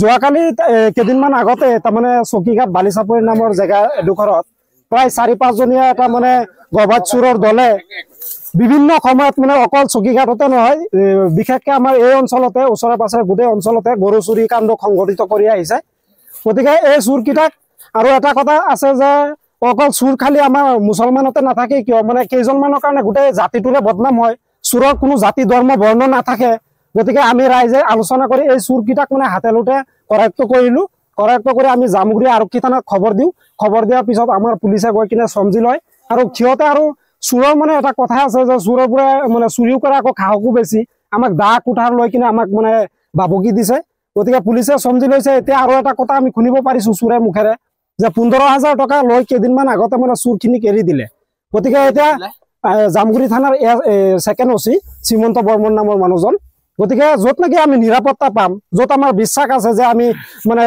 যোৱাকালি কেইদিনমান আগতে তাৰমানে চকীঘাট বালিচাপৰি নামৰ জেগা এডোখৰত প্ৰায় 4-5 জনীয়া এটা মানে গবাদ চোৰৰ দলে বিভিন্ন সময়ত মানে অকল চকীঘাটতে নহয় বিশেষকৈ আমাৰ এই অঞ্চলতে ওচৰে পাছৰে গোটেই অঞ্চলতে গৰু চুৰি কাণ্ড সংঘটিত কৰি আহিছে। গতিকে এই চোৰকেইটাক আৰু এটা কথা আছে যে অকল চোৰ খালি আমাৰ মুছলমানতে নাথাকে কিয় মানে কেইজনমানৰ কাৰণে গোটেই জাতিটোৰে বদনাম হয়। চোৰৰ কোনো জাতি ধৰ্ম বৰ্ণ নাথাকে। গতিকে আমি ৰাইজে আলোচনা কৰি এই চোৰকেইটাক মানে হাতে লোটে কৰায়ত্ব কৰিলোঁ। কৰায়ত্ব কৰি আমি জামুগুৰি আৰক্ষী থানাত খবৰ দিওঁ। খবৰ দিয়াৰ পিছত আমাৰ পুলিচে গৈ কিনে চমজি লয় আৰু সিহঁতে আৰু চোৰৰ মানে এটা কথা আছে যে চোৰৰ পৰা মানে চুৰিও কৰা আকৌ সাহসো বেছি। আমাক দা কুঠাৰ লৈ কিনে আমাক মানে বাবকি দিছে। গতিকে পুলিচে চমজি লৈছে। এতিয়া আৰু এটা কথা আমি শুনিব পাৰিছোঁ চোৰে মুখেৰে যে 15,000 টকা লৈ কেইদিনমান আগতে মানে চোৰখিনিক এৰি দিলে। গতিকে এতিয়া জামগুৰি থানাৰ ছেকেণ্ড OC শ্ৰীমন্ত বৰ্মন নামৰ মানুহজন। গতিকে য'ত নেকি আমি নিৰাপত্তা পাম, য'ত আমাৰ বিশ্বাস আছে যে আমি মানে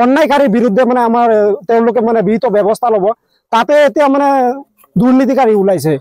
অন্যায়কাৰীৰ বিৰুদ্ধে মানে আমাৰ তেওঁলোকে মানে বিহিত ব্যৱস্থা ল'ব, তাতে এতিয়া মানে দুৰ্নীতিকাৰী ওলাইছে।